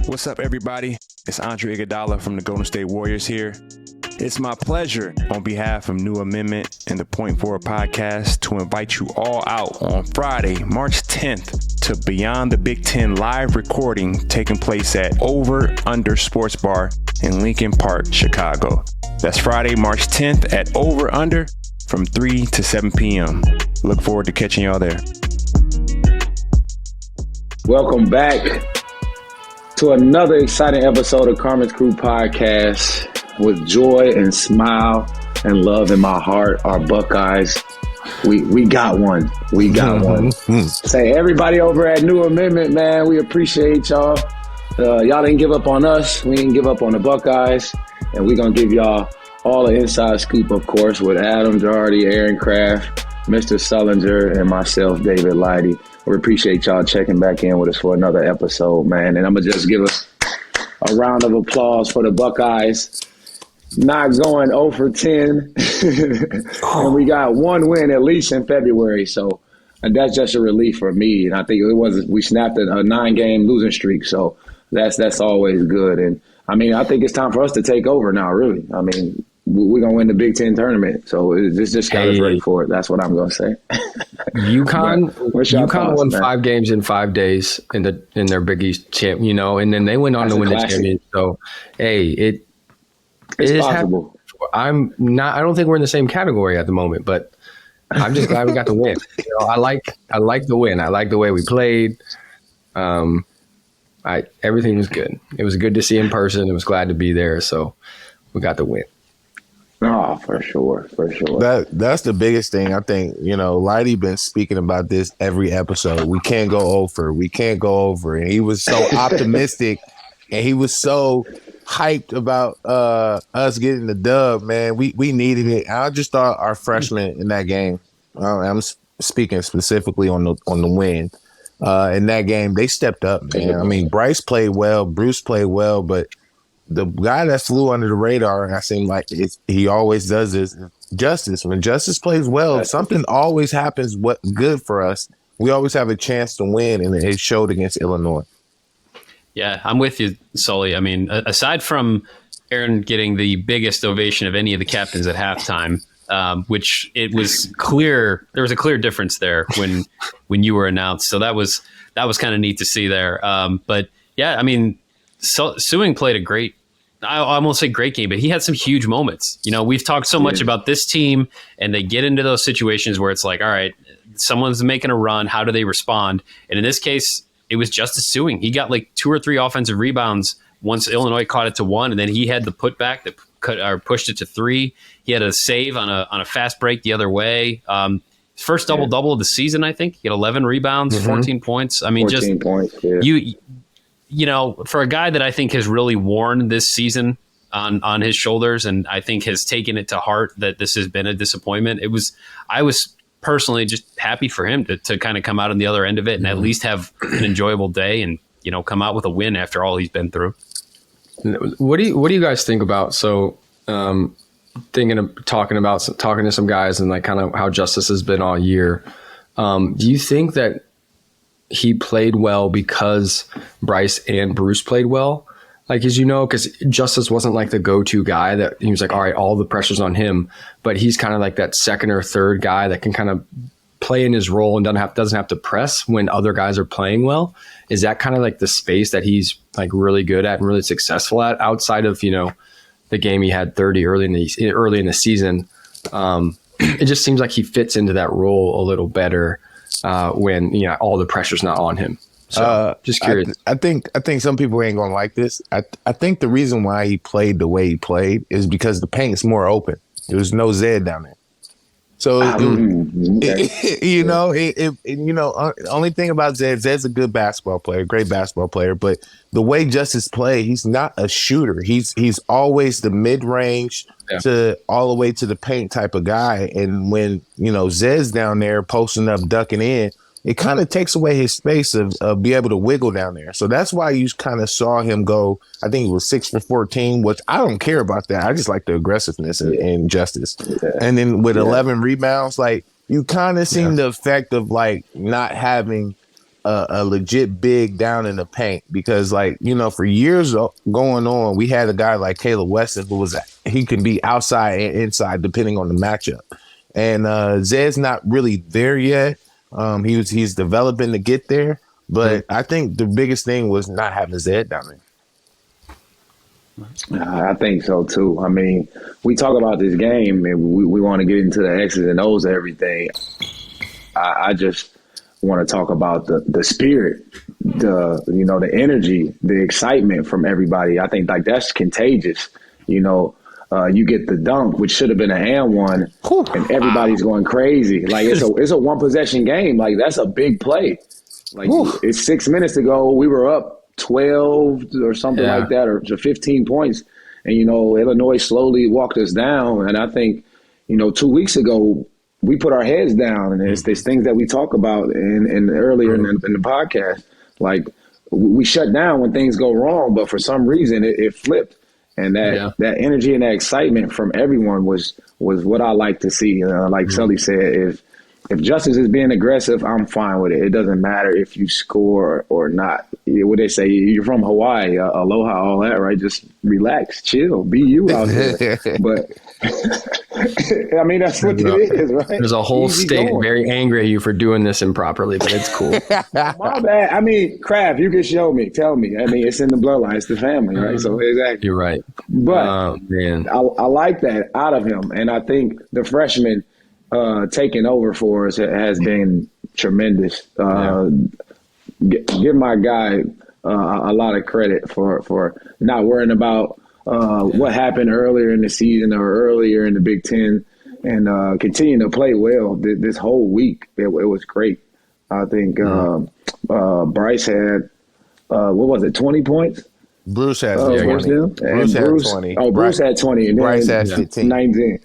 What's up, everybody? It's Andre Iguodala from the Golden State Warriors here. It's my pleasure on behalf of New Amendment and the Point Forward podcast to invite you all out on Friday, March 10th to Beyond the Big Ten live recording taking place at Over Under Sports Bar in Lincoln Park, Chicago. That's Friday, March 10th at Over Under from 3 to 7 p.m. Look forward to catching y'all there. Welcome back to another exciting episode of Carmen's Crew Podcast. With joy and smile and love in my heart, our Buckeyes, we got one. We got one. Say, everybody over at New Amendment, man, we appreciate y'all. Y'all didn't give up on us. We didn't give up on the Buckeyes. And we're going to give y'all all the inside scoop, of course, with Adam, Jardy, Aaron Kraft, Mr. Sullinger, and myself, David Lighty. We appreciate y'all checking back in with us for another episode, man. And I'm going to just give us a round of applause for the Buckeyes. Not going 0 for 10. And we got one win at least in February. So and that's just a relief for me. And I think we snapped a 9-game losing streak. So that's always good. And I mean, I think it's time for us to take over now, really. I mean, we're going to win the Big Ten tournament. So this just got us ready for it. That's what I'm going to say. UConn won 5 games in 5 days in their Big East champ, and then they went on to win the championship. So, hey, it's possible. I don't think we're in the same category at the moment, but I'm just glad we got the win. I like the win. I like the way we played. Everything was good. It was good to see in person. It was glad to be there. So we got the win. Oh, for sure. That's the biggest thing. I think, Lighty been speaking about this every episode. We can't go over. And he was so optimistic and he was so hyped about us getting the dub, man. We needed it. I just thought our freshmen in that game, I'm speaking specifically on the win. In that game, they stepped up, man. I mean, Bryce played well, Bruce played well, but the guy that flew under the radar, and I seem like he always does this, Justice. When Justice plays well, something always happens good for us. We always have a chance to win, and it showed against Illinois. Yeah, I'm with you, Sully. I mean, aside from Aaron getting the biggest ovation of any of the captains at halftime, which it was clear, there was a clear difference there when you were announced. So that was kind of neat to see there. But yeah, I mean, Suing played a great, I won't say great game, but he had some huge moments. We've talked so much about this team, and they get into those situations where it's like, all right, someone's making a run. How do they respond? And in this case, it was Justice Suing. He got like 2 or 3 offensive rebounds once Illinois caught it to 1, and then he had the putback that pushed it to 3. He had a save on a fast break the other way. First double-double of the season, I think. He had 11 rebounds, 14 points. I mean, 14 points, yeah. For a guy that I think has really worn this season on his shoulders, and I think has taken it to heart that this has been a disappointment, I was personally just happy for him to kind of come out on the other end of it and at least have an enjoyable day and come out with a win after all he's been through. What do you guys think about talking to some guys and like kind of how Justice has been all year? Do you think that he played well because Bryce and Bruce played well? Like, as because Justice wasn't like the go-to guy that he was like, all right, all the pressure's on him, but he's kind of like that second or third guy that can kind of play in his role and doesn't have to press when other guys are playing well. Is that kind of like the space that he's like really good at and really successful at outside of, the game he had 30 early in the season? It just seems like he fits into that role a little better when all the pressure's not on him. So just curious. I think some people ain't gonna like this. I think the reason why he played the way he played is because the paint's more open. There was no Zed down there. So only thing about Zed's a good basketball player, great basketball player, but the way Justice play, he's not a shooter. He's always the mid range to all the way to the paint type of guy. And when Zed's down there posting up, ducking in, it kind of takes away his space of be able to wiggle down there. So that's why you kind of saw him go, I think it was 6 for 14, which I don't care about that. I just like the aggressiveness and Justice. Yeah. And then with 11 rebounds, like you kind of seen the effect of like not having a legit big down in the paint, because like, you know, for years going on, we had a guy like Caleb Weston he can be outside and inside depending on the matchup. And Zed's not really there yet. He's developing to get there, but I think the biggest thing was not having Zed down there. I think so too. I mean, we talk about this game and we want to get into the X's and O's of everything. I just want to talk about the spirit, the energy, the excitement from everybody. I think like that's contagious. You know, you get the dunk, which should have been an and one, and everybody's going crazy. Like it's a one possession game. Like that's a big play. Like it's 6 minutes ago, we were up 12 or something like that, or 15 points. And, you know, Illinois slowly walked us down. And I think, you know, 2 weeks ago, we put our heads down, and there's things that we talk about in earlier in the podcast. Like we shut down when things go wrong, but for some reason it flipped. And that energy and that excitement from everyone was what I like to see. Like Sully said, if Justice is being aggressive, I'm fine with it. It doesn't matter if you score or not. What they say, you're from Hawaii, aloha, all that, right? Just relax, chill, be you out there. But I mean, that's what it is, right? There's a whole state very angry at you for doing this improperly, but it's cool. My bad. I mean, Kraft, you can show me, tell me. I mean, it's in the bloodline, it's the family, right? So exactly. You're right. But man. I like that out of him, and I think the freshman taking over for us has been tremendous. Give my guy a lot of credit for not worrying about what happened earlier in the season or earlier in the Big Ten, and continuing to play well this whole week. It was great. I think Bryce had, 20 points? Bruce had 20. Bruce had 20. Oh, Bruce had 20. And Bryce had 15. 19.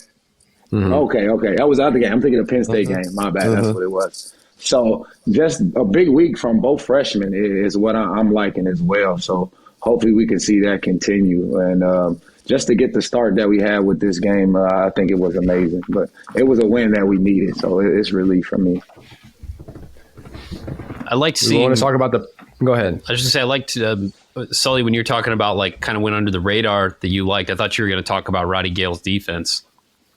Mm-hmm. Okay. That was the other game. I'm thinking of Penn State game. My bad. That's what it was. So just a big week from both freshmen is what I'm liking as well. So hopefully we can see that continue. And just to get the start that we had with this game, I think it was amazing. But it was a win that we needed. So it's relief for me. I like seeing. You want to talk about the? Go ahead. I was just gonna say I liked Sully when you're talking about like kind of went under the radar that you liked. I thought you were going to talk about Roddy Gale's defense,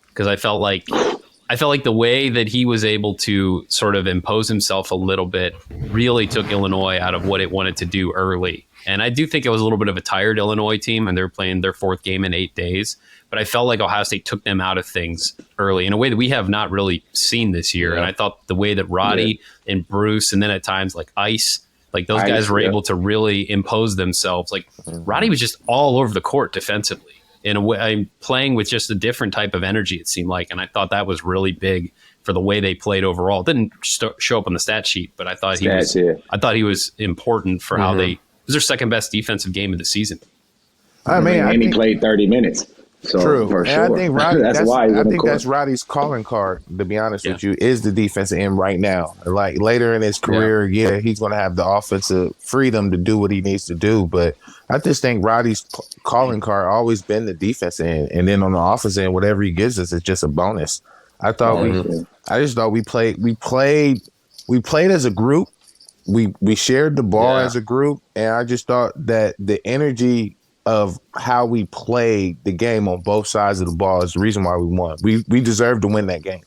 because I felt like the way that he was able to sort of impose himself a little bit really took Illinois out of what it wanted to do early. And I do think it was a little bit of a tired Illinois team, and they're playing their fourth game in 8 days. But I felt like Ohio State took them out of things early in a way that we have not really seen this year. And I thought the way that Roddy and Bruce, and then at times like Ice, like those guys were able to really impose themselves. Like Roddy was just all over the court defensively in a way, I'm playing with just a different type of energy, it seemed like. And I thought that was really big for the way they played overall. It didn't show up on the stat sheet, but I thought he was important for how they, it was their second best defensive game of the season. I mean, he played 30 minutes. So true. For and sure. I think Roddy, that's Roddy's calling card, to be honest with you, is the defensive end right now. Like later in his career, he's going to have the offensive freedom to do what he needs to do. But I just think Roddy's calling card always been the defense end. And then on the offense end, whatever he gives us is just a bonus. I just thought we played as a group. We shared the ball as a group. And I just thought that the energy of how we played the game on both sides of the ball is the reason why we won. We deserved to win that game.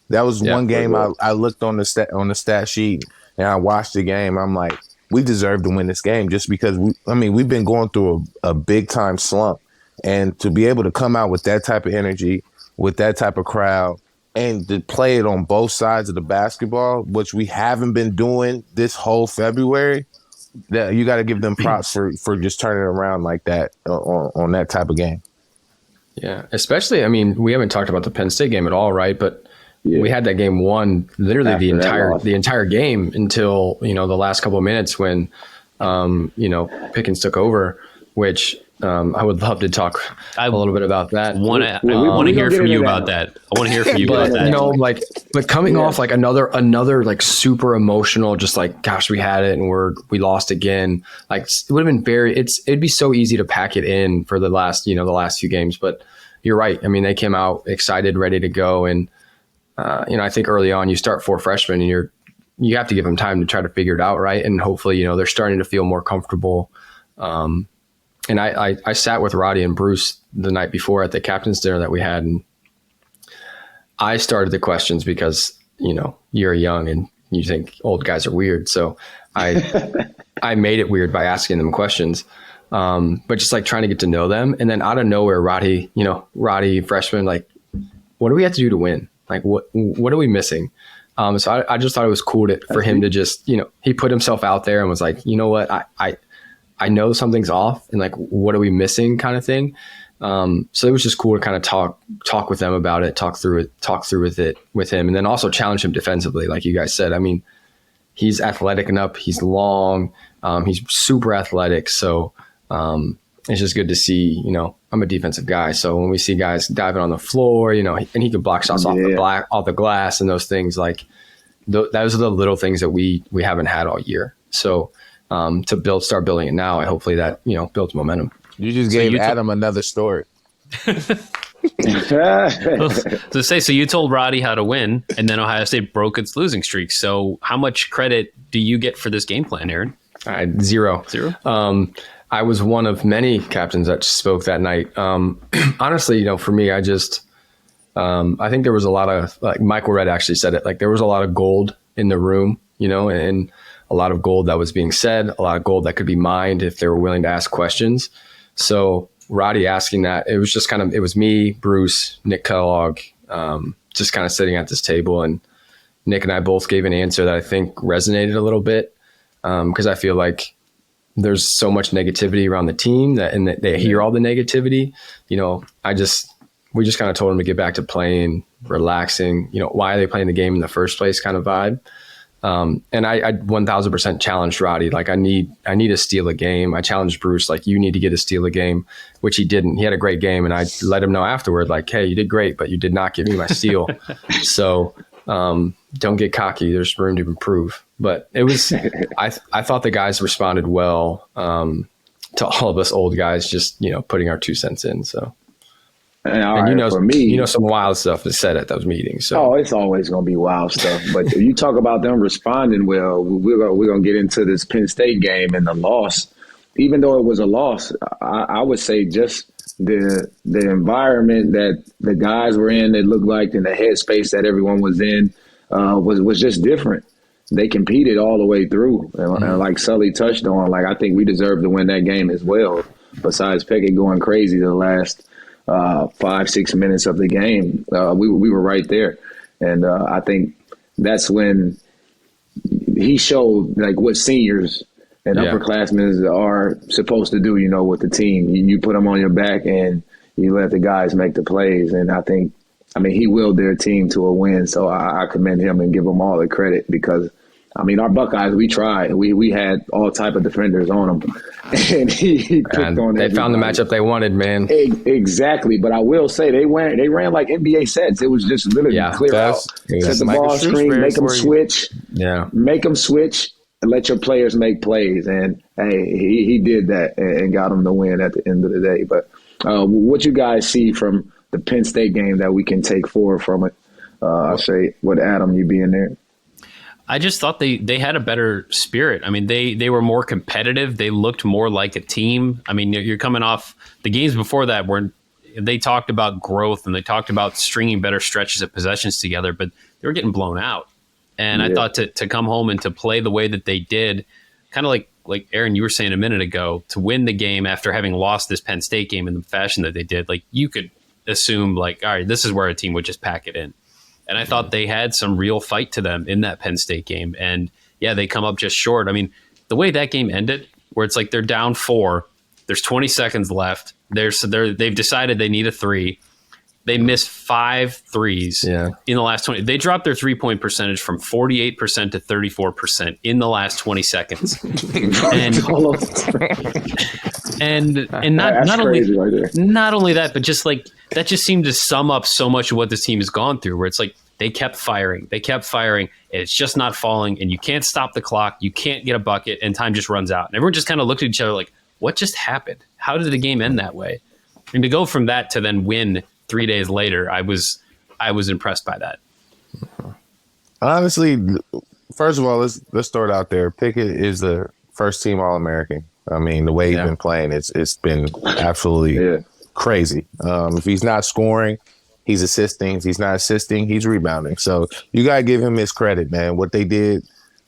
That was one game I looked on the stat sheet and I watched the game. I'm like, we deserve to win this game just because we've been going through a big time slump, and to be able to come out with that type of energy, with that type of crowd, and to play it on both sides of the basketball, which we haven't been doing this whole February. That you got to give them props for just turning it around like that on that type of game. Yeah, especially, I mean, we haven't talked about the Penn State game at all, right? But we had that game won literally the entire game until, the last couple of minutes when, Pickens took over, which I would love to talk a little bit about that. I want to hear from you about that. I want to hear from you about that. But coming off like another like super emotional, just like, gosh, we had it and we lost again. Like it would have been it'd be so easy to pack it in for the last few games. But you're right. I mean, they came out excited, ready to go. And I think early on you start 4 freshmen and you have to give them time to try to figure it out, right? And hopefully, they're starting to feel more comfortable. And I sat with Roddy and Bruce the night before at the captain's dinner that we had, and I started the questions because, you're young and you think old guys are weird. So I made it weird by asking them questions. But just like trying to get to know them. And then out of nowhere, Roddy, freshman, like, what do we have to do to win? Like, what are we missing? So I just thought it was cool for him to just, he put himself out there and was like, you know what, I know something's off and like, what are we missing kind of thing. So it was just cool to kind of talk with them about it, talk through with him, and then also challenge him defensively. Like you guys said, I mean, he's athletic enough. He's long. He's super athletic. So it's just good to see, I'm a defensive guy. So when we see guys diving on the floor, and he can block shots off the glass and those things, like those are the little things that we haven't had all year. So to start building it now, hopefully that, builds momentum. You just gave Adam another story. So you told Roddy how to win, and then Ohio State broke its losing streak. So how much credit do you get for this game plan, Aaron? Zero. I was one of many captains that spoke that night. Honestly, for me, I think there was a lot of, like Michael Redd actually said it, like there was a lot of gold in the room, and a lot of gold that was being said, a lot of gold that could be mined if they were willing to ask questions. So Roddy asking that, it was just it was me, Bruce, Nick Kellogg, just kind of sitting at this table, and Nick and I both gave an answer that I think resonated a little bit. Because I feel like there's so much negativity around the team and that they hear all the negativity. We just kind of told them to get back to playing, relaxing. Why are they playing the game in the first place? Kind of vibe. And I 1000% challenged Roddy. Like I need to steal a game. I challenged Bruce, like you need to get a steal a game, which he didn't. He had a great game, and I let him know afterward, like, hey, you did great, but you did not give me my steal. So don't get cocky. There's room to improve. But it was, I thought the guys responded well to all of us old guys, just, putting our 2 cents in. So, and for me, some wild stuff is said at those meetings. So, it's always going to be wild stuff. But you talk about them responding well, we're going to get into this Penn State game and the loss. Even though it was a loss, I would say just the environment that the guys were in, it looked like, and the headspace that everyone was in was just different. They competed all the way through. And like Sully touched on, like I think we deserved to win that game as well. Besides Pickett going crazy the last 5-6 minutes of the game, we were right there. And I think that's when he showed like what seniors and upperclassmen are supposed to do, with the team. You put them on your back and you let the guys make the plays. And I think, he willed their team to a win. So I commend him and give him all the credit because, our Buckeyes, we tried. We had all type of defenders on them. And he cooked on They found the matchup they wanted, man. Exactly. But I will say they ran like NBA sets. It was just literally clear out. Set the ball screen, make them switch. Yeah. Make them switch and let your players make plays. And, hey, he did that and got them the win at the end of the day. But what you guys see from the Penn State game that we can take forward from it? I'll say, with Adam, you being there. I just thought they had a better spirit. They were more competitive. They looked more like a team. You're coming off the games before that where they talked about growth and they talked about stringing better stretches of possessions together, but they were getting blown out. And I thought to come home and to play the way that they did, kind of like Aaron, you were saying a minute ago, to win the game after having lost this Penn State game in the fashion that they did, like you could assume like, all right, this is where a team would just pack it in. And I thought they had some real fight to them in that Penn State game. And they come up just short. The way that game ended, where it's like they're down 4, there's 20 seconds left. They've decided they need a 3. They missed 5 threes in the last 20. They dropped their 3-point percentage from 48% to 34% in the last 20 seconds. and not only that, but just like that just seemed to sum up so much of what this team has gone through, where it's like they kept firing, and it's just not falling, and you can't stop the clock, you can't get a bucket, and time just runs out. And everyone just kind of looked at each other like, what just happened? How did the game end that way? And to go from that to then win 3 days later, I was impressed by that. Honestly, first of all, let's start out there. Pickett is the first team All-American. I mean, the way he's been playing, it's been absolutely crazy. If he's not scoring, he's assisting. If he's not assisting, he's rebounding. So you gotta give him his credit, man. What they did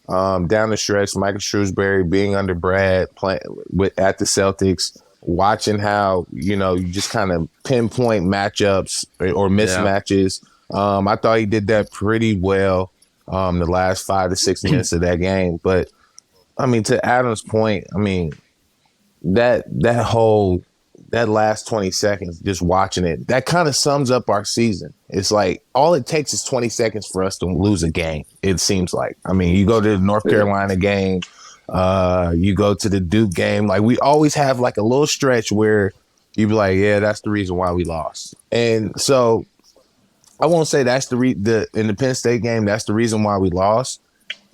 down the stretch, Michael Shrewsbury being under Brad, playing at the Celtics, watching how you just kind of pinpoint matchups or mismatches. I thought he did that pretty well the last 5 to 6 minutes of that game. But I mean, to Adam's point, I mean that last 20 seconds, just watching it, that kind of sums up our season. It's like all it takes is 20 seconds for us to lose a game, it seems like. I mean, you go to the North Carolina game, you go to the Duke game, like we always have like a little stretch where you be like, yeah, that's the reason why we lost. And so I won't say that's in the Penn State game, that's the reason why we lost.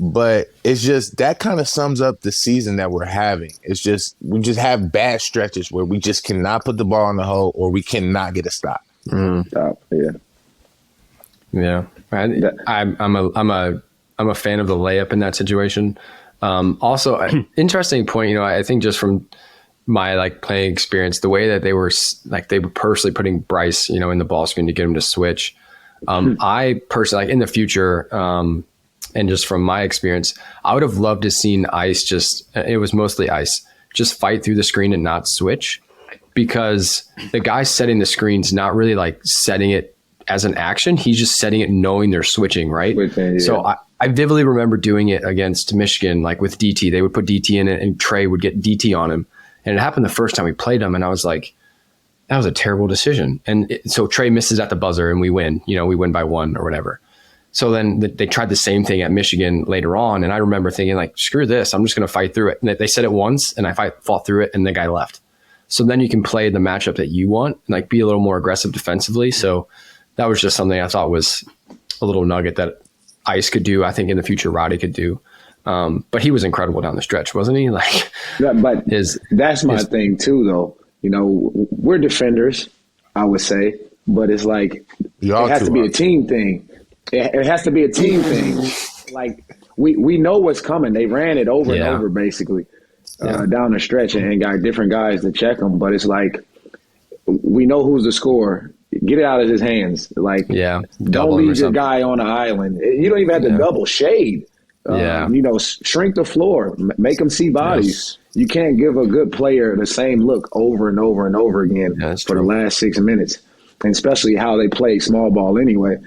But it's just that kind of sums up the season that we're having. It's just we just have bad stretches where we just cannot put the ball in the hole or we cannot get a stop. Stop. Yeah. I'm a fan of the layup in that situation. Also, interesting point. I think just from my playing experience, the way that they were purposely putting Bryce, in the ball screen to get him to switch. I personally, in the future, and just from my experience, I would have loved to seen Ice it was mostly Ice, just fight through the screen and not switch, because the guy setting the screen's not really setting it as an action. He's just setting it knowing they're switching, right? So I vividly remember doing it against Michigan, with DT. They would put DT in it and Trey would get DT on him. And it happened the first time we played him, and I was like, that was a terrible decision. And so Trey misses at the buzzer and we win. We win by 1 or whatever. So then they tried the same thing at Michigan later on. And I remember thinking screw this, I'm just going to fight through it. And they said it once and I fought through it and the guy left. So then you can play the matchup that you want, and be a little more aggressive defensively. So that was just something I thought was a little nugget that Ice could do. I think in the future, Roddy could do. But he was incredible down the stretch, wasn't he? But that's my thing too, though. We're defenders, I would say, but it's it has to be a team thing. It has to be a team thing. We know what's coming. They ran it over and over, basically, down the stretch, and got different guys to check them. But it's we know who's the scorer. Get it out of his hands. Don't leave your guy on the island. You don't even have to double shade. Shrink the floor. Make them see bodies. Yes. You can't give a good player the same look over and over and over again for the last 6 minutes, and especially how they play small ball anyway.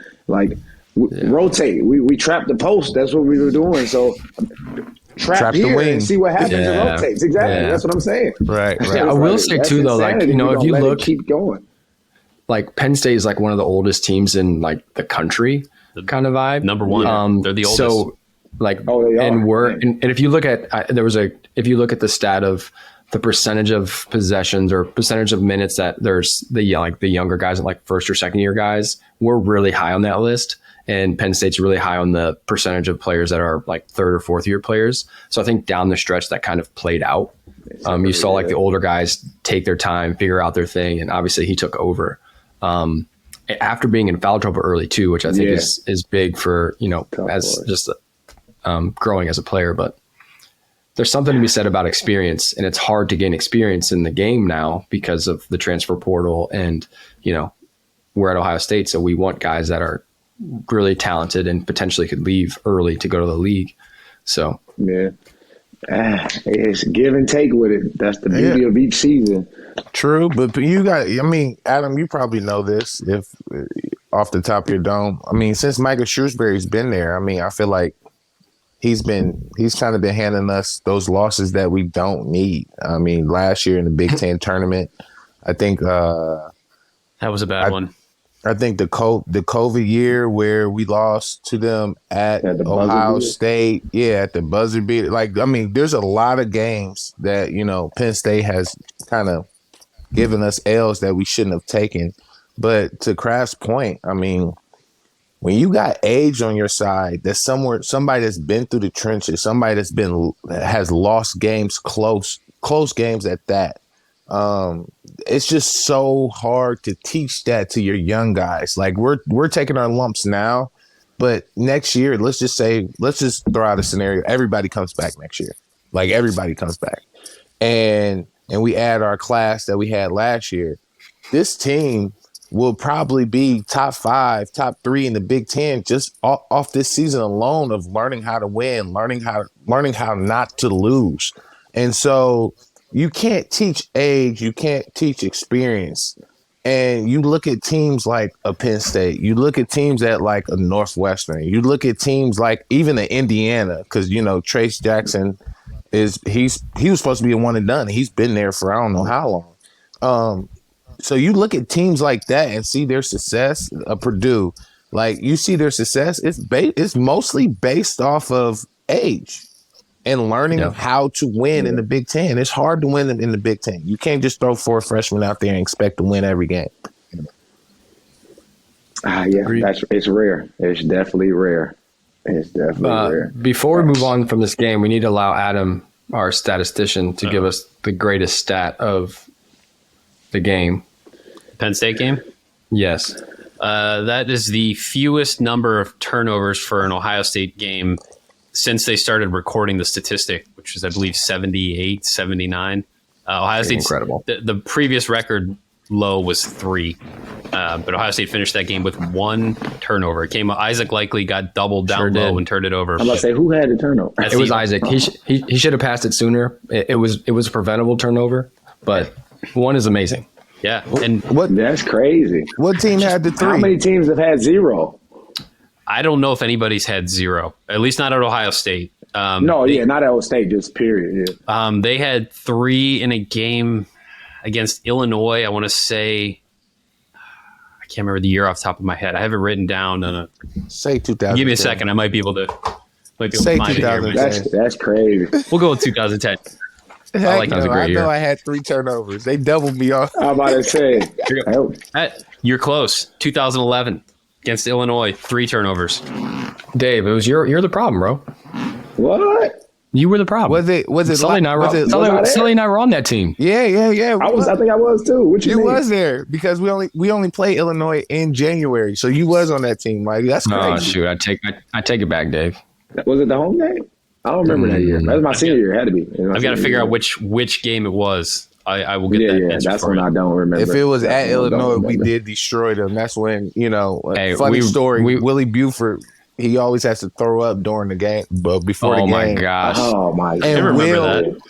Rotate. We trap the post. That's what we were doing. So trap here and see what happens. It rotates. Exactly. That's what I'm saying. Right. Yeah, I will say too, though, if you look, keep going. Penn State is one of the oldest teams in the country, kind of vibe. Number one. They're the oldest. So and if you look at if you look at the stat of the percentage of possessions or percentage of minutes that there's the younger guys and first or second year guys, we're really high on that list. And Penn State's really high on the percentage of players that are third or fourth year players. So I think down the stretch that kind of played out. You saw the older guys take their time, figure out their thing. And obviously he took over after being in foul trouble early too, which I think is big for, as just growing as a player. But there's something to be said about experience, and it's hard to gain experience in the game now because of the transfer portal. And, we're at Ohio State, so we want guys that are really talented and potentially could leave early to go to the league. So it's give and take with it. That's the beauty of each season. True, but Adam, you probably know this if off the top of your dome. Since Michael Shrewsbury's been there, I feel like he's kind of been handing us those losses that we don't need. Last year in the Big Ten tournament, I think that was a bad one. I think the COVID year where we lost to them at Ohio State, at the buzzer beater. There's a lot of games that Penn State has kind of given us L's that we shouldn't have taken. But to Kraft's point, when you got age on your side, that's somebody that's been through the trenches, somebody has lost games, close games at that. It's just so hard to teach that to your young guys. We're taking our lumps now, But next year, let's just throw out a scenario. Everybody comes back next year. Like everybody comes back. And we add our class that we had last year. This team will probably be top 5, top 3 in the Big Ten just off this season alone of learning how to win, learning how not to lose. And so you can't teach age, you can't teach experience. And you look at teams like a Penn State, you look at teams at like a Northwestern, you look at teams like even the Indiana, because Trace Jackson he was supposed to be a one and done. He's been there for I don't know how long. So you look at teams like that and see their success. Purdue, like you see their success. It's mostly based off of age and learning how to win in the Big Ten. It's hard to win in the Big Ten. You can't just throw 4 freshmen out there and expect to win every game. It's rare. It's definitely rare. It's definitely rare. Before we move on from this game, we need to allow Adam, our statistician, to give us the greatest stat of the game. Penn State game? Yes. That is the fewest number of turnovers for an Ohio State game since they started recording the statistic, which is, I believe, 78, 79. Ohio State's incredible. The previous record low was 3. But Ohio State finished that game with 1 turnover. Isaac Likely got doubled down low and turned it over. I'm about to say, who had the turnover? It was Isaac. He should have passed it sooner. It was a preventable turnover, but 1 is amazing. Yeah, and that's crazy. What team had the 3? How many teams have had 0? I don't know if anybody's had 0. At least not at Ohio State. Not at Ohio State, just period. Yeah. They had 3 in a game against Illinois. I want to say, I can't remember the year off the top of my head. I have it written down on say 2000. Give me a second. I might be able to say find it here. That's crazy. We'll go with 2010. I like that. I know I had 3 turnovers. They doubled me off. I'm about to say. You're close. 2011 against Illinois, 3 turnovers. Dave, you're the problem, bro. What? You were the problem. Was it Sully and I were on that team. Yeah. I think I was too. What you mean? was there because we only played Illinois in January. So you was on that team, Mike. That's crazy. Oh shoot, I take it back, Dave. Was it the home game? I don't remember that year. That was my senior year. It had to be. I've got to figure out which game it was. I will get that. Yeah, that's when I don't remember. If it was at Illinois, we did destroy them. That's when funny story. Willie Buford, he always has to throw up during the game, but before the game. Oh my gosh! Oh my! I remember that.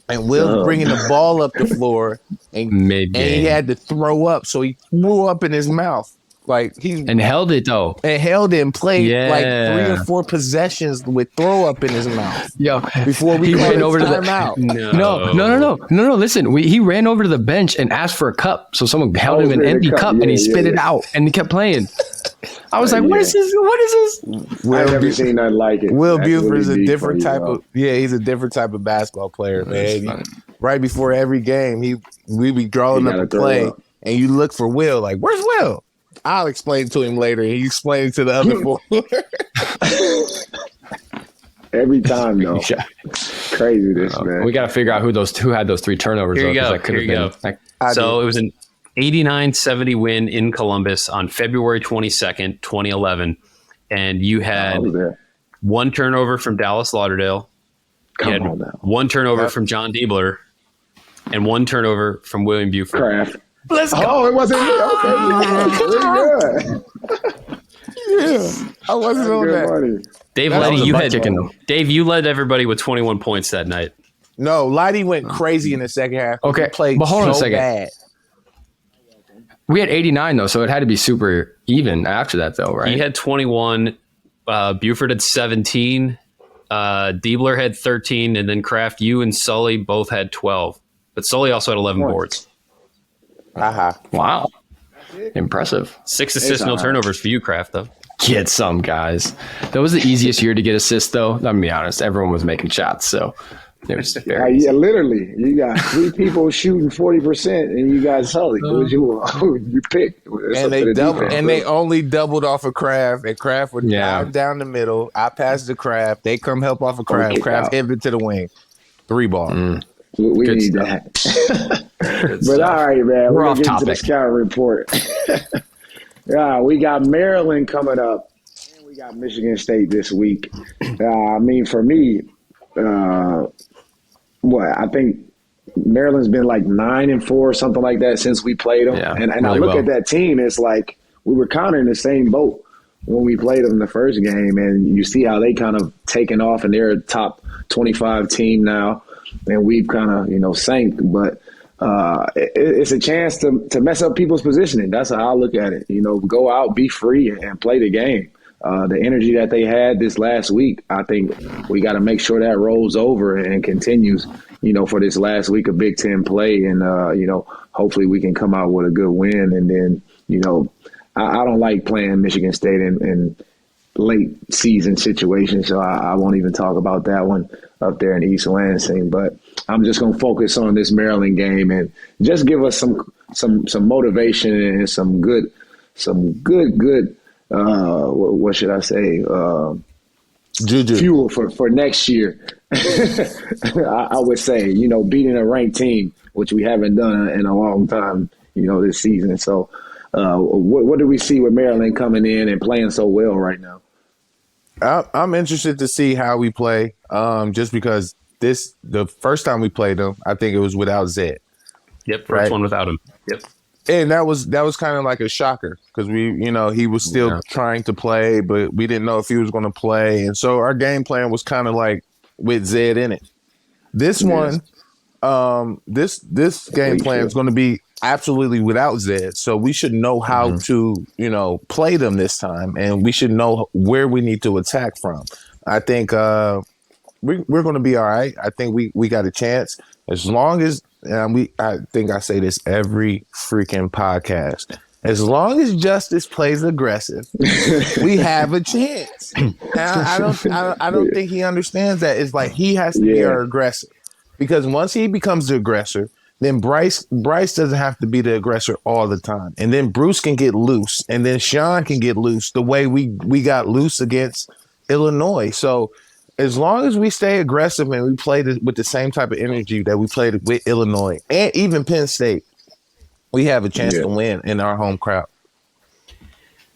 And Will bringing the ball up the floor, and he had to throw up, so he threw up in his mouth. Like and held it though. And held it and played like 3 or 4 possessions with throw up in his mouth. Yo, before we ran over to the out. No. Listen, he ran over to the bench and asked for a cup. So someone held him an empty cup and he spit it out and he kept playing. I was like, what is this? What is this? I've never seen nothing like it. Will Buford is a different type of he's a different type of basketball player, man. Right before every game, we be drawing up a play and you look for Will, like, where's Will? I'll explain to him later. He explained it to the other 4. Every time, though. Crazy this, man. We got to figure out who had those 3 turnovers. Here you go. So it was an 89-70 win in Columbus on February 22nd, 2011. And you had 1 turnover from Dallas Lauderdale. You had 1 turnover from John Diebler. And 1 turnover from William Buford. Craft. Let's go. Oh, it wasn't okay. Yeah, I wasn't on that. Dave, you led everybody with 21 points that night. No, Lighty went crazy in the second half. Okay, but hold on a second. Bad. We had 89 though, so it had to be super even after that, though, right? He had 21. Buford had 17. Diebler had 13, and then Kraft, you and Sully both had 12. But Sully also had 11 boards. Wow. Impressive. 6 assists, no turnovers for you, Kraft, though. Get some, guys. That was the easiest year to get assists, though. I'm going to be honest. Everyone was making shots, so it was very easy. Literally. You got 3 people shooting 40%, and you got Sully. You picked. And they only doubled off of Kraft, and Kraft would down the middle. I passed to Kraft. They come help off of Kraft. Kraft hit it to the wing. 3 ball. We need that. But all right, man. We're going to get into the scout report. We got Maryland coming up. And we We got Michigan State this week. I mean, for me, I think Maryland's been like 9-4 or something like that since we played them. Yeah, and really I look well. at that team, it's like we were kind of in the same boat when we played them the first game, and you see how they kind of taken off, and they're a top 25 team now, and we've kind of, sank. But it's a chance to mess up people's positioning. That's how I look at it. Go out, be free, and play the game. The energy that they had this last week, I think we got to make sure that rolls over and continues, for this last week of Big Ten play. And, hopefully we can come out with a good win. And then, I don't like playing Michigan State in late season situations, so I won't even talk about that one up there in East Lansing. But I'm just going to focus on this Maryland game and just give us some motivation and some good what should I say? Juju. Fuel for next year. I would say, beating a ranked team, which we haven't done in a long time, this season. So, what do we see with Maryland coming in and playing so well right now? I'm interested to see how we play. Just because the first time we played them, I think it was without Zed. Yep, first one without him. Yep. And that was kind of like a shocker because he was still trying to play, but we didn't know if he was going to play. And so our game plan was kind of like with Zed in it. This one, this game plan is going to be absolutely without Zed. So we should know how to, play them this time, and we should know where we need to attack from. I think we're going to be all right. I think we got a chance as long as. And I think I say this every freaking podcast. As long as Justice plays aggressive, we have a chance. I don't think he understands that. It's like he has to be our aggressor, because once he becomes the aggressor, then Bryce doesn't have to be the aggressor all the time, and then Bruce can get loose, and then Sean can get loose the way we got loose against Illinois. So. As long as we stay aggressive and we play with the same type of energy that we played with Illinois and even Penn State, we have a chance to win in our home crowd.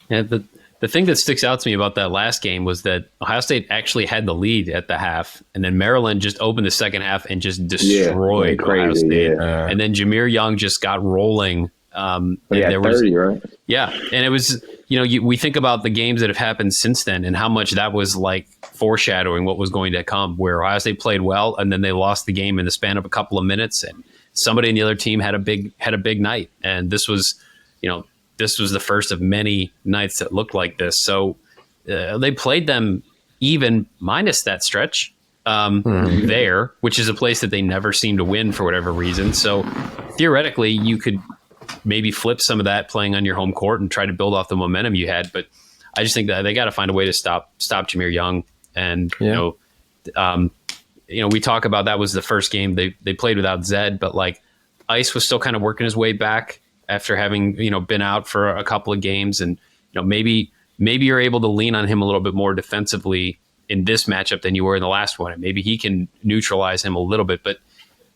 Yeah, the thing that sticks out to me about that last game was that Ohio State actually had the lead at the half, and then Maryland just opened the second half and just destroyed Ohio State. And then Jameer Young just got rolling. And there was 30, right? Yeah, and it was we think about the games that have happened since then and how much that was like foreshadowing what was going to come, where Ohio State played well and then they lost the game in the span of a couple of minutes, and somebody in the other team had a big night, and this was the first of many nights that looked like this. So they played them even minus that stretch there, which is a place that they never seem to win for whatever reason. So theoretically, you could maybe flip some of that playing on your home court and try to build off the momentum you had. But I just think that they got to find a way to stop Jameer Young. And, we talk about that was the first game they played without Zed, but like Ice was still kind of working his way back after having, been out for a couple of games. And, maybe you're able to lean on him a little bit more defensively in this matchup than you were in the last one. And maybe he can neutralize him a little bit, but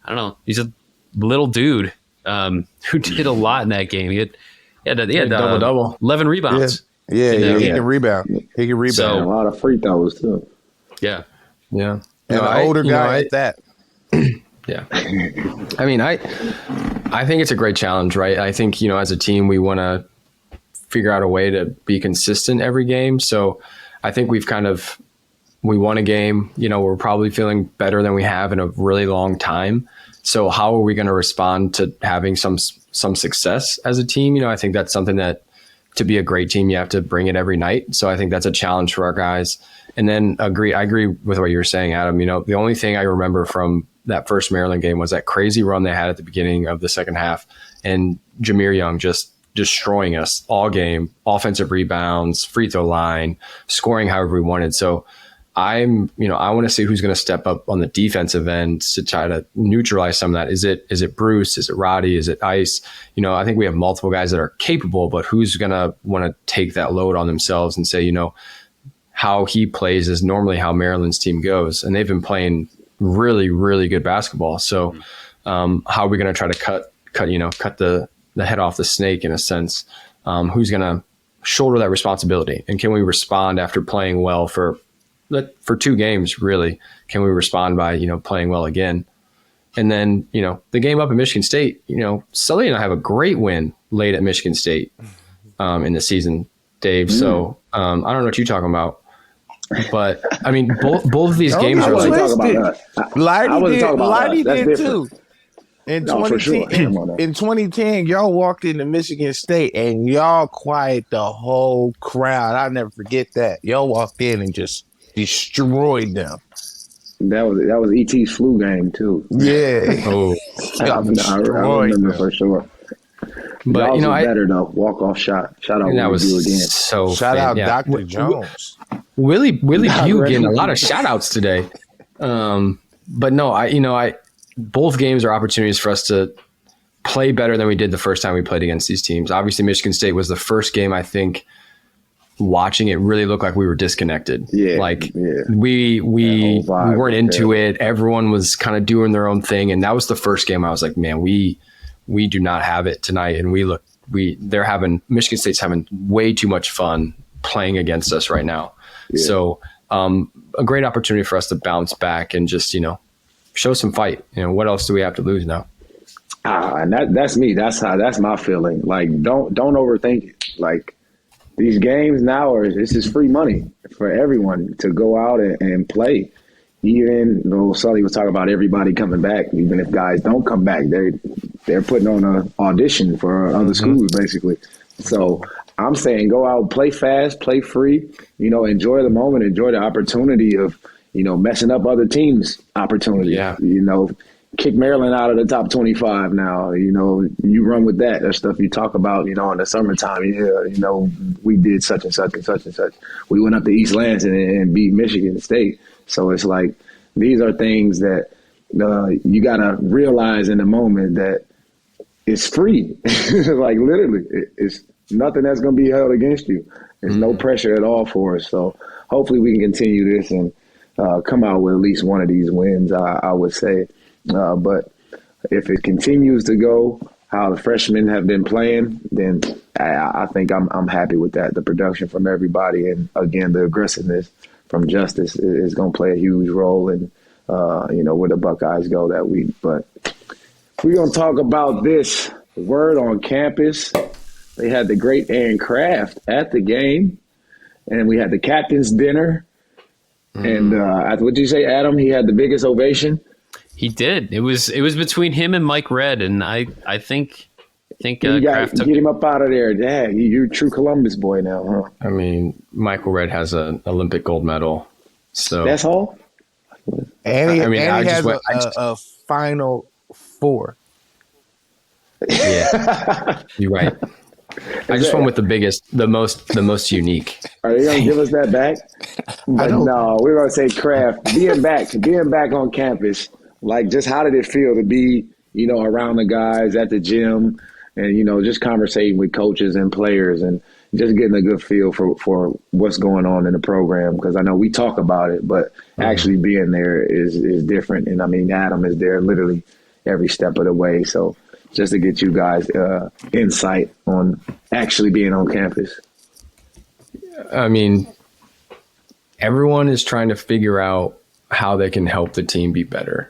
I don't know. He's a little dude. Who did a lot in that game. He had double-double. 11 rebounds. Yeah, he can rebound. He can rebound. So, a lot of free throws, too. Yeah. And an older guy at that. Yeah. I mean, I think it's a great challenge, right? I think, as a team, we want to figure out a way to be consistent every game. So I think we won a game, we're probably feeling better than we have in a really long time. So how are we going to respond to having some success as a team? I think that's something that to be a great team, you have to bring it every night. So I think that's a challenge for our guys. And then I agree with what you're saying, Adam. The only thing I remember from that first Maryland game was that crazy run they had at the beginning of the second half, and Jameer Young just destroying us all game, offensive rebounds, free throw line, scoring however we wanted. So I want to see who's going to step up on the defensive end to try to neutralize some of that. Is it Bruce? Is it Roddy? Is it Ice? I think we have multiple guys that are capable, but who's going to want to take that load on themselves and say, how he plays is normally how Maryland's team goes. And they've been playing really, really good basketball. So how are we going to try to cut the head off the snake in a sense? Who's going shoulder that responsibility? And can we respond after playing well for 2 games, really? Can we respond by, playing well again? And then, the game up at Michigan State, Sully and I have a great win late at Michigan State in the season, Dave. So I don't know what you're talking about. But, I mean, both of these games are like... Lighty did too. In for sure. In 2010, y'all walked into Michigan State and y'all quiet the whole crowd. I'll never forget that. Y'all walked in and just destroyed them. That was ET's flu game too. Yeah. Oh, I remember for sure. But better though. Walk-off shot. Shout out that was you again. So shout out Dr. Jones. Willie Pugh getting a lot of shout outs today. But no, both games are opportunities for us to play better than we did the first time we played against these teams. Obviously, Michigan State was the first game, I think, watching it really looked like we were disconnected. We weren't into it. Everyone was kind of doing their own thing. And that was the first game I was like, man, we do not have it tonight. And Michigan State's having way too much fun playing against us right now. Yeah. So a great opportunity for us to bounce back and just, show some fight. What else do we have to lose now? And that's me. That's my feeling. Like, don't overthink it. Like, these games now this is free money for everyone to go out and play. Even though Sully was talking about everybody coming back, even if guys don't come back, they're putting on an audition for other schools basically. So I'm saying go out, play fast, play free, enjoy the moment, enjoy the opportunity of, messing up other teams' opportunity. Yeah. Kick Maryland out of the top 25 now. You run with that. That's stuff you talk about, in the summertime. We did such and such and such and such. We went up to East Lansing and beat Michigan State. So it's like these are things that you got to realize in the moment that it's free. Like literally, it's nothing that's going to be held against you. There's no pressure at all for us. So hopefully we can continue this and come out with at least one of these wins, I would say. But if it continues to go how the freshmen have been playing, then I think I'm happy with that. The production from everybody, and again, the aggressiveness from Justice is going to play a huge role in where the Buckeyes go that week. But we're going to talk about this word on campus. They had the great Aaron Kraft at the game, and we had the captain's dinner. And what did you say, Adam? He had the biggest ovation. He did. It was between him and Mike Redd, and I think Kraft took him up out of there. Dang, you're a true Columbus boy now, huh? I mean, Michael Redd has an Olympic gold medal, so that's all. And he has a Final Four. Yeah, you're right. I just went with the most unique. Are they gonna give us that back? But no, we're gonna say Kraft being back on campus. Like, just how did it feel to be, around the guys at the gym and, just conversating with coaches and players and just getting a good feel for what's going on in the program? Because I know we talk about it, but actually being there is different. And I mean, Adam is there literally every step of the way. So just to get you guys insight on actually being on campus. I mean, everyone is trying to figure out how they can help the team be better.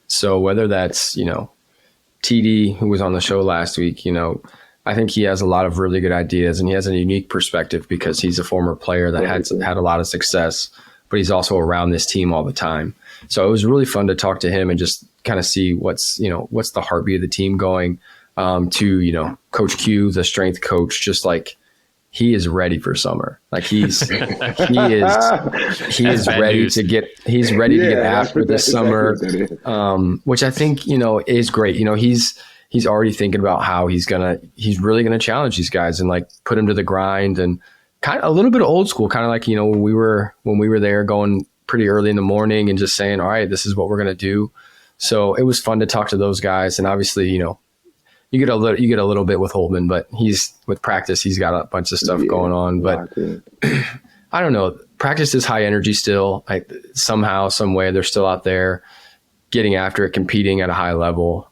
So whether that's, TD, who was on the show last week, I think he has a lot of really good ideas, and he has a unique perspective because he's a former player that had a lot of success, but he's also around this team all the time. So it was really fun to talk to him and just kind of see what's the heartbeat of the team going, to, Coach Q, the strength coach, just like he is ready for summer. Like he is ready to get after this summer, which I think, is great. He's already thinking about how he's really going to challenge these guys and like put them to the grind, and kind of a little bit of old school, kind of like, when we were there going pretty early in the morning and just saying, all right, this is what we're going to do. So it was fun to talk to those guys. And obviously, you get a little bit with Holtman, but with practice, he's got a bunch of stuff going on. But I don't know. Practice is high energy still. Somehow, some way, they're still out there getting after it, competing at a high level,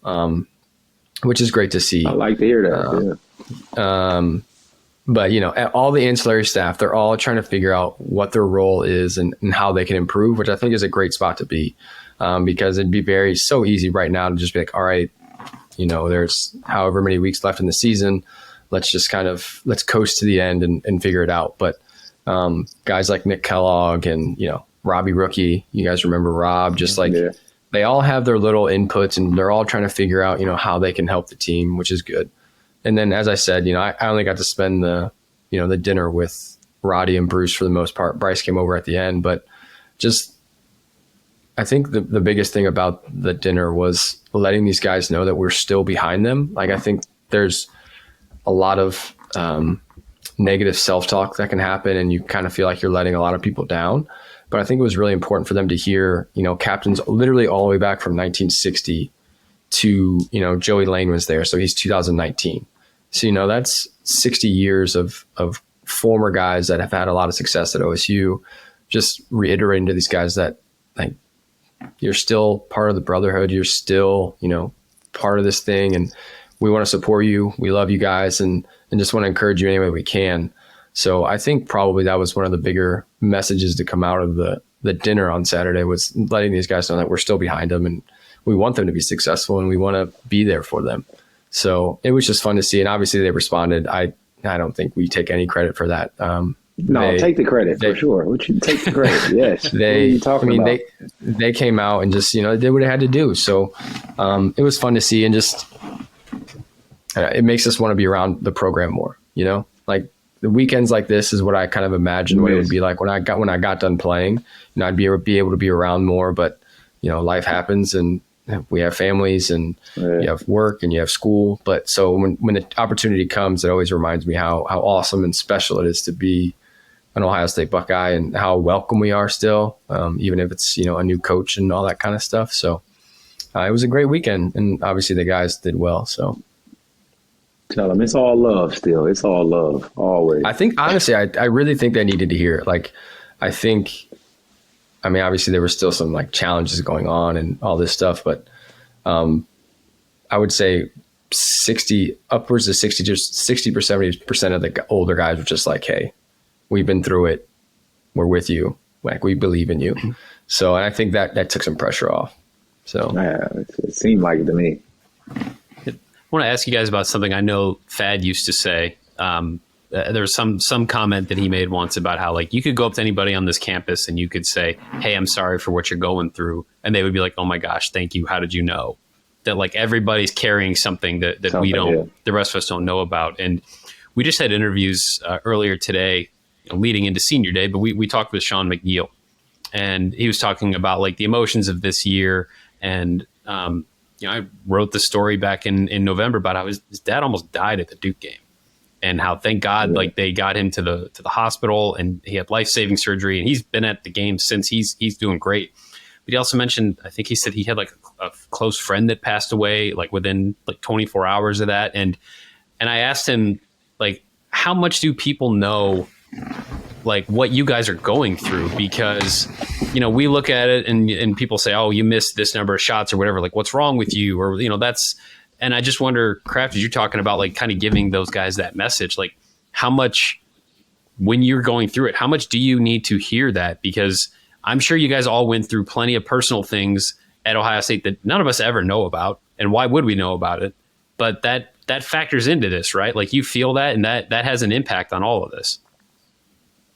which is great to see. I like to hear that. But, all the ancillary staff, they're all trying to figure out what their role is and how they can improve, which I think is a great spot to be, because it'd be so easy right now to just be like, all right, there's however many weeks left in the season. Let's just let's coast to the end and figure it out. But guys like Nick Kellogg and, Robbie Rookie, you guys remember Rob, they all have their little inputs and they're all trying to figure out, how they can help the team, which is good. And then, as I said, I only got to spend the dinner with Roddy and Bruce for the most part. Bryce came over at the end, but I think the biggest thing about the dinner was letting these guys know that we're still behind them. Like, I think there's a lot of negative self-talk that can happen, and you kind of feel like you're letting a lot of people down. But I think it was really important for them to hear, captains literally all the way back from 1960 to, Joey Lane was there. So he's 2019. So, that's 60 years of former guys that have had a lot of success at OSU, just reiterating to these guys that, like, you're still part of the brotherhood. You're still, part of this thing. And we want to support you. We love you guys and just want to encourage you any way we can. So I think probably that was one of the bigger messages to come out of the dinner on Saturday, was letting these guys know that we're still behind them and we want them to be successful and we want to be there for them. So it was just fun to see. And obviously they responded. I don't think we take any credit for that. Take the credit for sure. What you take the credit? Yes. They came out and just, did what they had to do. So it was fun to see, and just it makes us want to be around the program more, like the weekends like this is what I kind of imagined what it would be like when I got done playing. I'd be able to be around more, but life happens and we have families and you have work and you have school. But so when the opportunity comes, it always reminds me how awesome and special it is to be an Ohio State Buckeye and how welcome we are still, even if it's, a new coach and all that kind of stuff. So it was a great weekend, and obviously the guys did well. So tell them it's all love still. It's all love always. I think, honestly, I really think they needed to hear it. Like, obviously there were still some like challenges going on and all this stuff, but I would say upwards of 60 or 70% of the older guys were just like, hey, we've been through it. We're with you. Like, we believe in you. So, and I think that took some pressure off. So it seemed like it to me. I want to ask you guys about something I know Thad used to say. There was some comment that he made once about how, like, you could go up to anybody on this campus and you could say, hey, I'm sorry for what you're going through. And they would be like, oh my gosh, thank you. How did you know? That, like, everybody's carrying something that we don't, the rest of us don't know about. And we just had interviews earlier today, leading into senior day, but we talked with Sean McNeil, and he was talking about, like, the emotions of this year. And, I wrote the story back in November about how his dad almost died at the Duke game, and how, thank God, like, they got him to the hospital and he had life-saving surgery, and he's been at the game since. He's doing great. But he also mentioned, I think he said he had like a close friend that passed away, like, within like 24 hours of that. And I asked him, like, how much do people know, like, what you guys are going through? Because, we look at it and people say, oh, you missed this number of shots or whatever, like, what's wrong with you? Or, that's, and I just wonder, Kraft, as you're talking about, like, kind of giving those guys that message, like, how much, when you're going through it, how much do you need to hear that? Because I'm sure you guys all went through plenty of personal things at Ohio State that none of us ever know about. And why would we know about it? But that factors into this, right? Like, you feel that, and that has an impact on all of this.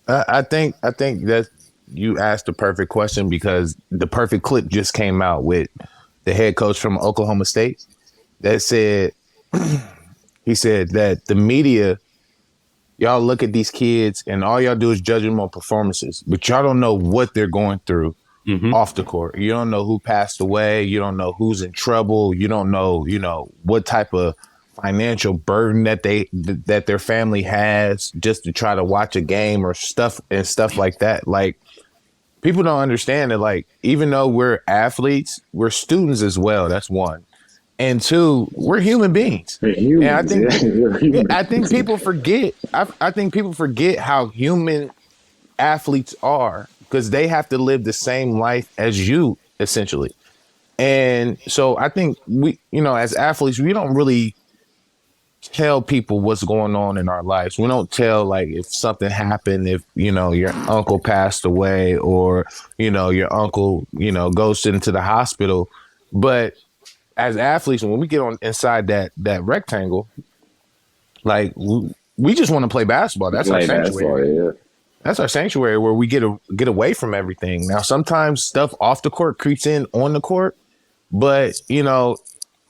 I think that you asked the perfect question, because the perfect clip just came out with the head coach from Oklahoma State that said, he said that the media, y'all look at these kids and all y'all do is judge them on performances, but y'all don't know what they're going through off the court. You don't know who passed away. You don't know who's in trouble. You don't know, what type of financial burden that their family has just to try to watch a game or stuff like that. Like, people don't understand that, like, even though we're athletes, we're students as well. That's one. And two, we're human beings. And I think people forget. I think people forget how human athletes are, because they have to live the same life as you, essentially. And so I think we, as athletes, we don't really tell people what's going on in our lives. We don't tell like if something happened, if your uncle passed away, or your uncle goes into the hospital. But as athletes, when we get on inside that rectangle, like we just want to play basketball. That's our sanctuary. Yeah. That's our sanctuary where we get away from everything. Now, sometimes stuff off the court creeps in on the court, but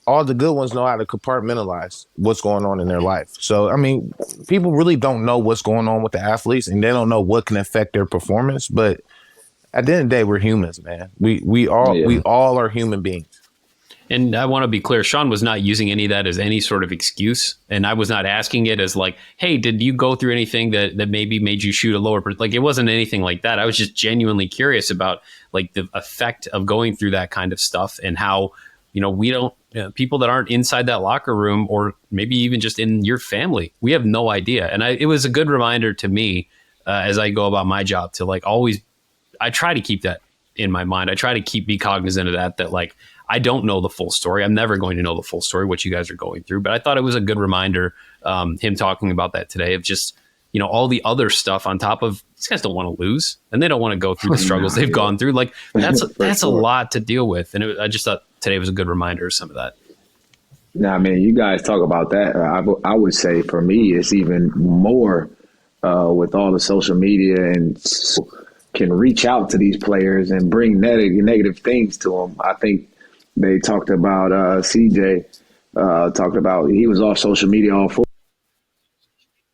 all the good ones know how to compartmentalize what's going on in their life. So, I mean, people really don't know what's going on with the athletes, and they don't know what can affect their performance. But at the end of the day, we're humans, man. We all are human beings. And I want to be clear, Sean was not using any of that as any sort of excuse. And I was not asking it as like, hey, did you go through anything that maybe made you shoot a lower? Like, it wasn't anything like that. I was just genuinely curious about like the effect of going through that kind of stuff and how, we don't, people that aren't inside that locker room, or maybe even just in your family, we have no idea. And it was a good reminder to me as I go about my job to like always, I try to keep that in my mind. I try to be cognizant of that like, I don't know the full story. I'm never going to know the full story, what you guys are going through. But I thought it was a good reminder, him talking about that today, of just, all the other stuff on top of these guys don't want to lose, and they don't want to go through the struggles they've gone through. Like that's a lot to deal with. And I just thought today was a good reminder of some of that. Now, I mean, you guys talk about that. I would say for me, it's even more with all the social media and can reach out to these players and bring negative things to them. I think they talked about CJ talked about he was off social media all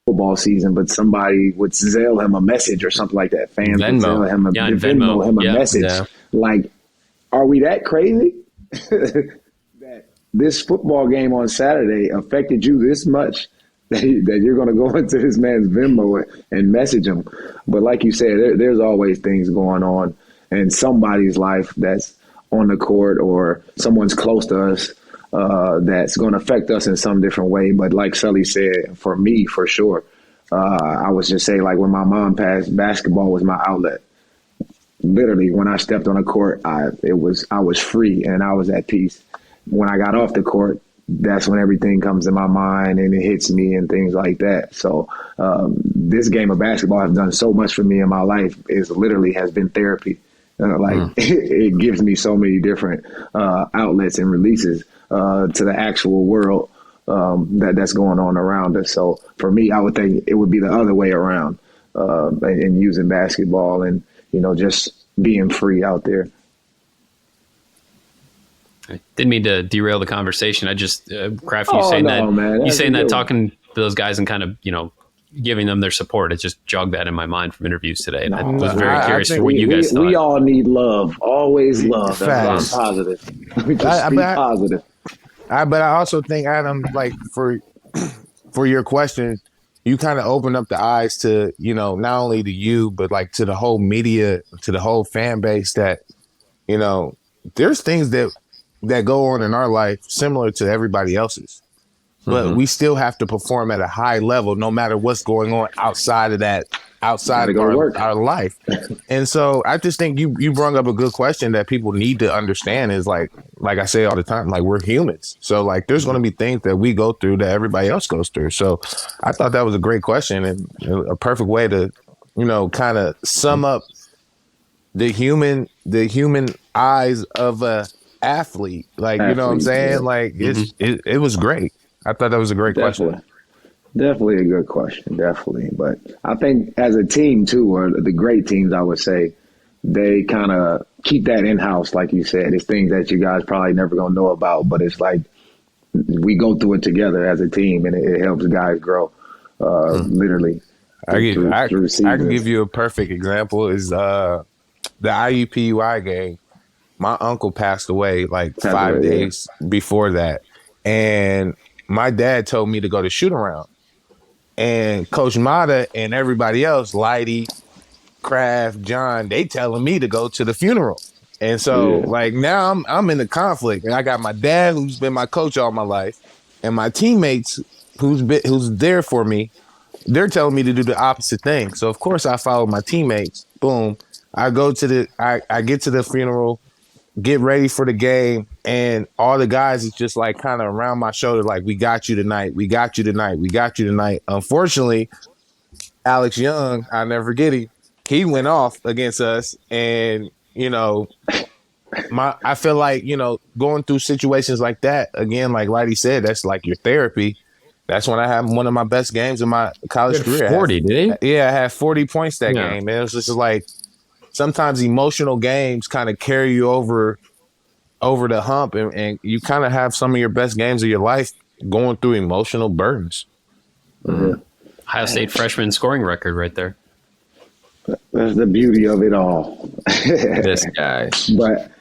football season, but somebody would Zelle him a message or something like that. Fans would Zelle him a message. Yeah. Like, are we that crazy that this football game on Saturday affected you this much that you're going to go into this man's Venmo and message him? But like you said, there's always things going on in somebody's life that's on the court, or someone's close to us that's going to affect us in some different way. But like Sully said, for me, for sure, I was just saying, like, when my mom passed, basketball was my outlet. Literally, when I stepped on the court, I was free and I was at peace. When I got off the court, that's when everything comes in my mind and it hits me and things like that. So this game of basketball has done so much for me in my life. It literally has been therapy. It gives me so many different outlets and releases to the actual world that's going on around us. So for me, I would think it would be the other way around, and using basketball and, just being free out there. I didn't mean to derail the conversation. I just, Kraft, talking to those guys and kind of, giving them their support. It just jogged that in my mind from interviews today. And I was very curious for what you guys thought. We all need love. Always love. That's why I'm positive. We just be positive. But I also think, Adam, like for your question, you kind of opened up the eyes to, not only to you, but like to the whole media, to the whole fan base that, there's things that go on in our life similar to everybody else's. But we still have to perform at a high level, no matter what's going on outside of our life. And so I just think you brought up a good question that people need to understand is like I say all the time, like, we're humans. So like there's going to be things that we go through that everybody else goes through. So I thought that was a great question and a perfect way to, kind of sum up the human eyes of a athlete. Like, you know what I'm saying? Yeah. Like it was great. I thought that was a great question. Definitely a good question. Definitely. But I think as a team too, or the great teams, I would say, they kind of keep that in-house. Like you said, it's things that you guys probably never going to know about, but it's like we go through it together as a team and it helps guys grow. Literally. I can give you a perfect example is the IUPUI game. My uncle passed away like 5 days before that. And my dad told me to go to shoot around, and Coach Mata and everybody else, Lighty, Kraft, John, they telling me to go to the funeral. And so like now I'm in the conflict, and I got my dad who's been my coach all my life, and my teammates who's there for me. They're telling me to do the opposite thing. So of course I follow my teammates. Boom. I get to the funeral. get ready for the game, and all the guys is just like kind of around my shoulder, like, we got you tonight, we got you tonight, we got you tonight. Unfortunately, Alex Young, I'll never forget him. He went off against us, and I feel like, going through situations like that, again, like Lighty said, that's like your therapy. That's when I had one of my best games in my college career. 40, did he? Yeah, I had 40 points that game. And it was just like, sometimes emotional games kind of carry you over the hump, and you kind of have some of your best games of your life going through emotional burdens. Mm-hmm. Ohio State freshman scoring record right there. That's the beauty of it all. This guy. But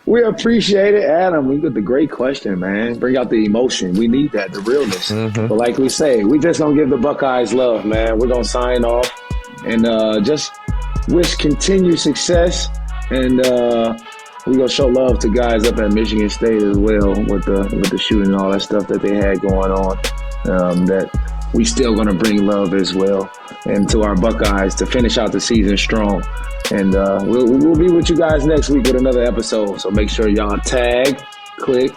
we appreciate it, Adam. You got the great question, man. Bring out the emotion. We need that, the realness. Mm-hmm. But like we say, we just don't give the Buckeyes love, man. We're going to sign off and just wish continued success. And we're going to show love to guys up at Michigan State as well with the shooting and all that stuff that they had going on, that we still going to bring love as well. And to our Buckeyes to finish out the season strong. And we'll be with you guys next week with another episode. So make sure y'all tag, click,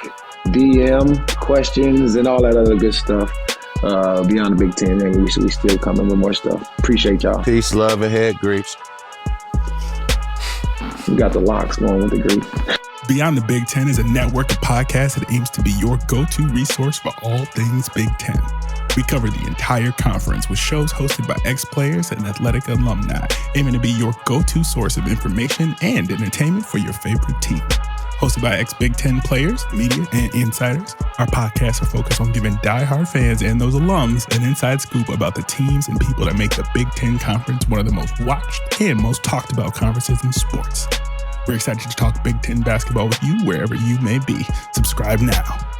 DM, questions, and all that other good stuff. Beyond the Big Ten, and we still coming with more stuff. Appreciate y'all. Peace, love, and head grease. We got the locks going with the grease. Beyond the Big Ten is a network of podcasts that aims to be your go-to resource for all things Big Ten. We cover the entire conference with shows hosted by ex-players and athletic alumni, aiming to be your go-to source of information and entertainment for your favorite team. Hosted by ex-Big Ten players, media, and insiders, our podcasts are focused on giving diehard fans and those alums an inside scoop about the teams and people that make the Big Ten Conference one of the most watched and most talked about conferences in sports. We're excited to talk Big Ten basketball with you wherever you may be. Subscribe now.